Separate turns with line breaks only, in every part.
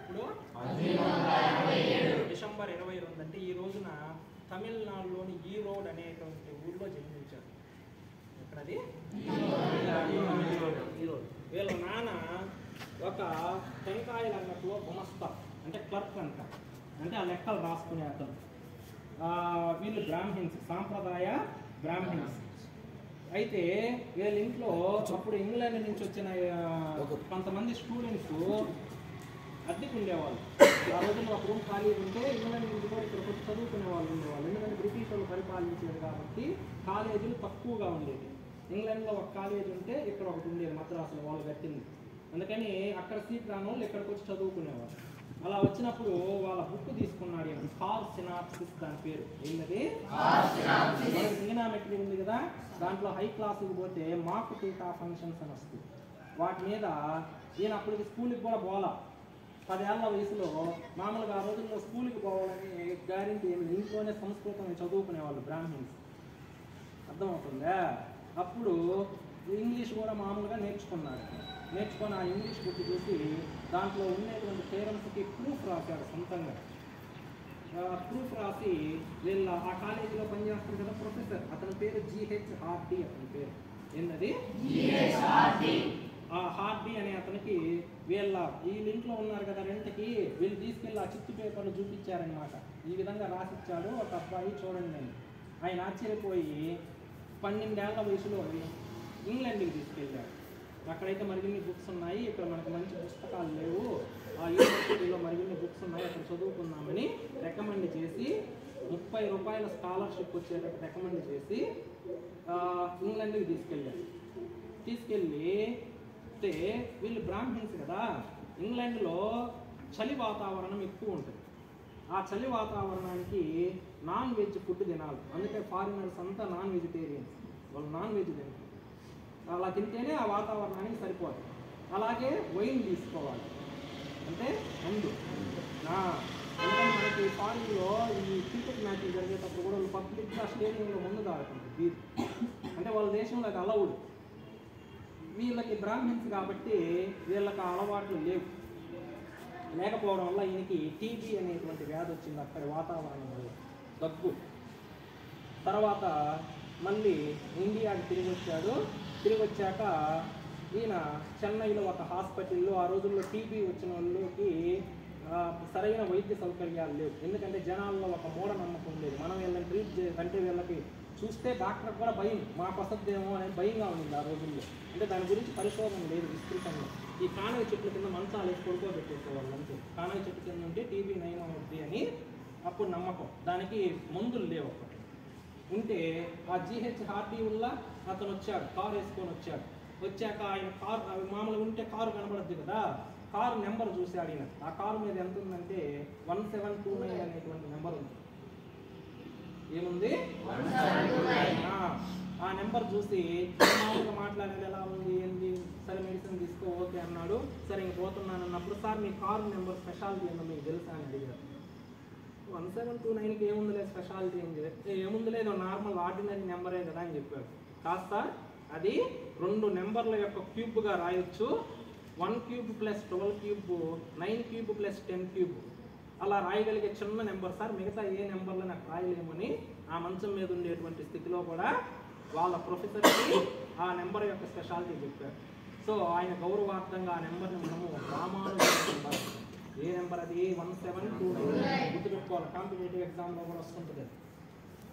ఎప్పుడు డిసెంబర్ 22 అంటే ఈ రోజున తమిళనాడులోని ఈరోడ్ అనేటువంటి ఊర్లో జన్మించారు. ఎక్కడది? ఈరోడ్. వీళ్ళ నాన్న ఒక టెంకాయల అంగట్లో గుమస్తా అంటే క్లర్క్ అంట, అంటే ఆ లెక్కలు రాసుకునే అతను. వీళ్ళు బ్రాహ్మిన్స్, సాంప్రదాయ బ్రాహ్మిన్స్. అయితే వీళ్ళ ఇంట్లో అప్పుడు ఇంగ్లాండ్ నుంచి వచ్చిన కొంతమంది స్టూడెంట్స్ అద్దెకు ఉండేవాళ్ళు. ఆ రోజుల్లో ఒక రూమ్ ఖాళీ ఉంటే ఇంగ్లాండ్ నుంచి కూడా ఇక్కడ కొంచెం చదువుకునే వాళ్ళు ఉండేవాళ్ళు. ఎందుకంటే బ్రిటిష్ వాళ్ళు పరిపాలించేది కాబట్టి కాలేజీలు తక్కువగా ఉండేది. ఇంగ్లాండ్లో ఒక కాలేజీ ఉంటే ఇక్కడ ఒకటి ఉండేది, మద్రాసులో వాళ్ళు కట్టింది. అందుకని అక్కడ సీట్ రాని వాళ్ళు ఇక్కడికి వచ్చి చదువుకునేవాళ్ళు. అలా వచ్చినప్పుడు వాళ్ళ బుక్ తీసుకున్నాడు, కార్ సినాప్సిస్, దాని పేరు ఏంటది? ట్రిగనామెట్రీ ఉంది కదా, దాంట్లో హై క్లాసుకి పోతే మాక్ థీటా ఫంక్షన్స్ అని వస్తుంది. వాటి మీద ఈయన అప్పటికి స్కూల్కి కూడా పోలా. 10 ఏళ్ల వయసులో మామూలుగా ఆ రోజుల్లో స్కూల్కి పోవాలని గ్యారెంటీ ఏమి, ఇంట్లోనే సంస్కృతం చదువుకునేవాళ్ళు బ్రాహ్మిన్స్. అర్థమవుతుందా? అప్పుడు ఇంగ్లీష్ కూడా మామూలుగా నేర్చుకున్నాడు. నేర్చుకొని ఆ ఇంగ్లీష్ బుక్ చూసి దాంట్లో ఉండేటువంటి పేరెంట్స్కి ప్రూఫ్ రాశాడు సొంతంగా. ప్రూఫ్ రాసి వీళ్ళ ఆ కాలేజీలో పనిచేస్తారు కదా ప్రొఫెసర్, అతని పేరు GH హార్డీ. అతని పేరు ఏంటది? ఆ హార్డీ అనే అతనికి వీళ్ళ ఇంట్లో ఉన్నారు కదా రెంట్కి, వీళ్ళు తీసుకెళ్ళి ఆ చిత్తు పేపర్లు చూపించారనమాట. ఈ విధంగా రాసిచ్చాడు ఒక అబ్బాయి, చూడండి అని. ఆయన ఆశ్చర్యపోయి 12 ఏళ్ల వయసులో ఇంగ్లాండ్కి తీసుకెళ్ళాడు. అక్కడైతే మరిన్ని బుక్స్ ఉన్నాయి, ఇక్కడ మనకు మంచి పుస్తకాలు లేవు, ఆ యూనివర్సిటీలో మరిన్ని బుక్స్ ఉన్నాయి, అక్కడ చదువుకుందామని రికమెండ్ చేసి 30 రూపాయల స్కాలర్షిప్ వచ్చేటట్టు రికమెండ్ చేసి ఇంగ్లాండ్కి తీసుకెళ్ళారు. తీసుకెళ్ళి వీళ్ళు బ్రాహ్మిన్స్ కదా, ఇంగ్లాండ్లో చలి వాతావరణం ఎక్కువ ఉంటుంది. ఆ చలి వాతావరణానికి నాన్ వెజ్ ఫుడ్ తినాలి. అందుకే ఫారినర్స్ అంతా నాన్ వెజిటేరియన్స్, వాళ్ళు నాన్ వెజ్ తింటారు. అలా తింటేనే ఆ వాతావరణానికి సరిపోతుంది. అలాగే వైన్ తీసుకోవాలి, అంటే మందు. అందుకని మనకి ఫారిన్లో ఈ క్రికెట్ మ్యాచ్లు జరిగేటప్పుడు కూడా వాళ్ళు పబ్లిక్గా స్టేడియంలో ముందు తాగుతుంది బీర్, అంటే వాళ్ళ దేశంలో అది అలౌడ్. వీళ్ళకి బ్రాహ్మిన్స్ కాబట్టి వీళ్ళకి అలవాట్లు లేవు. లేకపోవడం వల్ల ఈయనకి టీబీ అనేటువంటి వ్యాధి వచ్చింది అక్కడి వాతావరణం వల్ల, దగ్గు. తర్వాత మళ్ళీ ఇండియాకి తిరిగి వచ్చాడు. తిరిగి వచ్చాక ఈయన చెన్నైలో ఒక హాస్పిటల్లో, ఆ రోజుల్లో టీబీ వచ్చిన వాళ్ళకి సరైన వైద్య సౌకర్యాలు లేవు. ఎందుకంటే జనాల్లో ఒక మూఢనమ్మకం ఉండేది, మనం వీళ్ళని ట్రీట్ అంటే వీళ్ళకి చూస్తే డాక్టర్ కూడా భయం, మాకు వసద్దేమో అనేది భయంగా ఉంది ఆ రోజుల్లో. అంటే దాని గురించి పరిశోధన లేదు విస్తృతంగా. ఈ కానగ చెట్ల కింద మంచాలు వేసి పడుకోబెట్టేసేవాళ్ళు అంతే. కానగ చెట్టు కింద ఉంటే టీబీ నయం అవుద్ది అని అప్పుడు నమ్మకం. దానికి మందులు లేవు అప్పుడు. ఉంటే ఆ GH హార్డీ వల్ల అతను వచ్చాడు, కారు వేసుకొని వచ్చాడు. వచ్చాక ఆయన కారు మామూలుగా ఉంటే కారు కనబడద్దు కదా, కారు నెంబర్ చూశాడు ఈయన. ఆ కారు మీద ఎంత ఉందంటే 1729 అనేటువంటి నెంబర్ ఉంది. ఏముంది? ఆ నెంబర్ చూసి మామూలుగా మాట్లాడేది ఎలా ఉంది ఏంది, సరే మెడిసిన్ తీసుకో ఓకే అన్నాడు. సరే ఇంక పోతున్నాను అన్నప్పుడు, సార్ మీ కారు నెంబర్ స్పెషాలిటీ ఏందో మీకు తెలుసా అని అడిగారు. 1729కి ఏముందిలే స్పెషాలిటీ ఏం చెప్తే, ఏముంది లేదు నార్మల్ ఆర్డినరీ నెంబరే కదా అని చెప్పాడు. కాదు సార్, అది 2 నెంబర్ల యొక్క క్యూబ్గా రాయొచ్చు. 1 క్యూబ్ + 12 క్యూబ్ 9 క్యూబ్ + 10 క్యూబ్ అలా రాయగలిగే చిన్న నెంబర్ సార్, మిగతా ఏ నెంబర్లో నాకు రాయలేమని ఆ మంచం మీద ఉండేటువంటి స్థితిలో కూడా వాళ్ళ ప్రొఫెసర్కి ఆ నెంబర్ యొక్క స్పెషాలిటీ చెప్పారు. సో ఆయన గౌరవార్థంగా ఆ నెంబర్ని మనము రామానుజన్, ఏ నెంబర్ అది? 1729. గుర్తుపెట్టుకోవాలి, కాంపిటేటివ్ ఎగ్జామ్లో కూడా వస్తుంటుంది.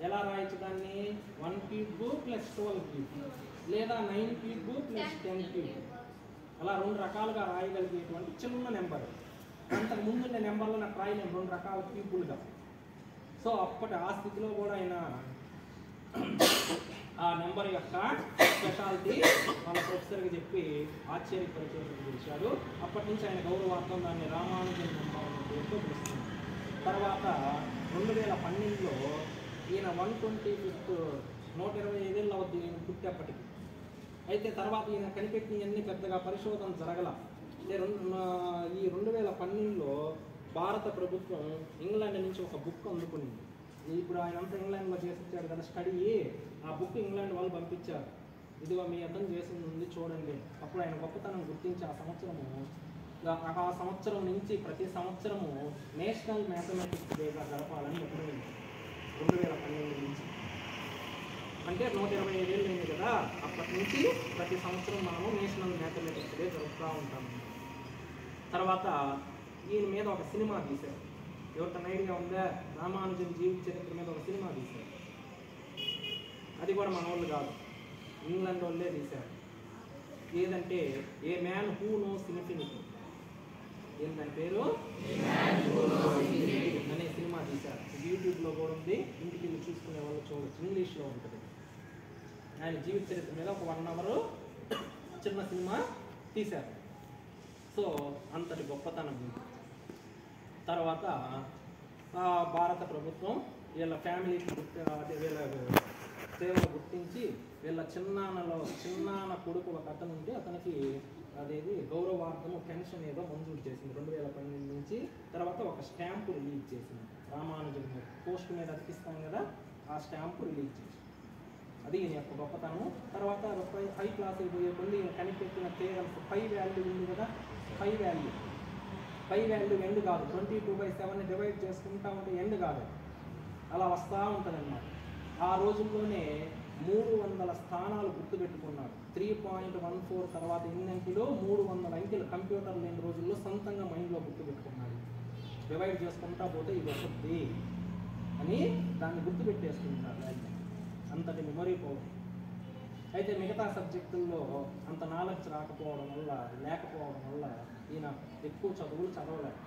ఎలా రాయొచ్చు దాన్ని? 1 క్యూబ్ + 12 క్యూబ్ లేదా 9 క్యూబ్ + 10 క్యూబ్, అలా 2 రకాలుగా రాయగలిగేటువంటి చిన్న నెంబర్. అంతకు ముందున్న నెంబర్లో నాకు రాయలేము 2 రకాల క్యూబులుగా. సో అప్పటి ఆ స్థితిలో కూడా ఆయన ఆ నెంబర్ యొక్క స్పెషాలిటీ వాళ్ళ ప్రొఫెసర్కి చెప్పి ఆశ్చర్యపరిచాడు. అప్పటి నుంచి ఆయన గౌరవార్థం దాన్ని రామానుజన్ నెంబర్ అనే పేరుతో పిలుస్తుంది. తర్వాత 2012లో ఈయన 125th 125 ఏళ్ళు అవుద్ది ఈయన పుట్టేప్పటికి. అయితే తర్వాత ఈయన కనిపెట్టినవన్నీ పెద్దగా పరిశోధన జరగల. ఈ 2012లో భారత ప్రభుత్వం ఇంగ్లాండ్ నుంచి ఒక బుక్ అందుకునింది. ఇప్పుడు ఆయన అంతా ఇంగ్లాండ్లో చేసిచ్చాడు కదా స్టడీ, ఆ బుక్ ఇంగ్లాండ్ వాళ్ళు పంపించారు. ఇదిగో మీ అతను చేసింది ఉంది చూడండి. అప్పుడు ఆయన గొప్పతనం గుర్తించి ఆ సంవత్సరము ఆ సంవత్సరం నుంచి ప్రతి సంవత్సరము నేషనల్ మ్యాథమెటిక్స్ డేగా జరపాలని నిర్ణయించారు 2012 నుంచి. అంటే 125 ఏళ్ళు అయింది కదా, అప్పటి నుంచి ప్రతి సంవత్సరం మనము నేషనల్ మ్యాథమెటిక్స్ డే జరుపుతూ ఉంటాము. తర్వాత ఈయన మీద ఒక సినిమా తీశారు. ఎవరికైనా ఐడియా ఉందా? రామానుజన్ జీవిత చరిత్ర మీద ఒక సినిమా తీశారు. అది కూడా మన వాళ్ళు కాదు, ఇంగ్లాండ్ వాళ్ళే తీశారు. ఏదంటే ఏ మ్యాన్ హూ నోస్ ఇన్ఫినిటీ. ఏంటంటే పేరు అనే సినిమా తీశారు. యూట్యూబ్లో కూడా ఉంది, ఇంటికి వెళ్ళి చూసుకునే వాళ్ళు చూడవచ్చు, ఇంగ్లీష్లో ఉంటుంది. ఆయన జీవిత చరిత్ర మీద ఒక 1 అవర్ చిన్న సినిమా తీశారు. సో అంతటి గొప్పతనం. తర్వాత భారత ప్రభుత్వం వీళ్ళ ఫ్యామిలీకి వీళ్ళ సేవలు గుర్తించి వీళ్ళ చిన్నాన్న కొడుకు ఒక అతను ఉంటే అతనికి అదేది గౌరవార్థము పెన్షన్ ఏదో మంజూరు చేసింది 2012 నుంచి. తర్వాత ఒక స్టాంపు రిలీజ్ చేసింది, రామానుజన్ పోస్ట్ మీద అతికిస్తాం కదా, ఆ స్టాంపు రిలీజ్ చేసింది. అది ఈయన యొక్క గొప్పతనం. తర్వాత హై క్లాస్ అయిపోయే కొన్ని కనిపెట్టిన థియరమ్స్, పై వాల్యూ ఉంది కదా, పై వాల్యూ ఎండ్ కాదు, 22/7 డివైడ్ చేసుకుంటా ఉంటే ఎండ్ కాదు, అలా వస్తూ ఉంటుంది అన్నమాట. ఆ రోజుల్లోనే 300 స్థానాలు గుర్తుపెట్టుకున్నాడు. 3.14 తర్వాత ఎన్ని అంకెలు, 300 అంకెలు కంప్యూటర్ లేని రోజుల్లో సొంతంగా మైండ్లో గుర్తుపెట్టుకున్నాడు. డివైడ్ చేసుకుంటా పోతే ఇది వస్తుంది అని దాన్ని గుర్తుపెట్టేసుకుంటారు. అంతటి మెమరీ పవర్. అయితే మిగతా సబ్జెక్టుల్లో అంత నాలెడ్జ్ లేకపోవడం వల్ల ఈయన ఎక్కువ చదువులు చదవలేదు.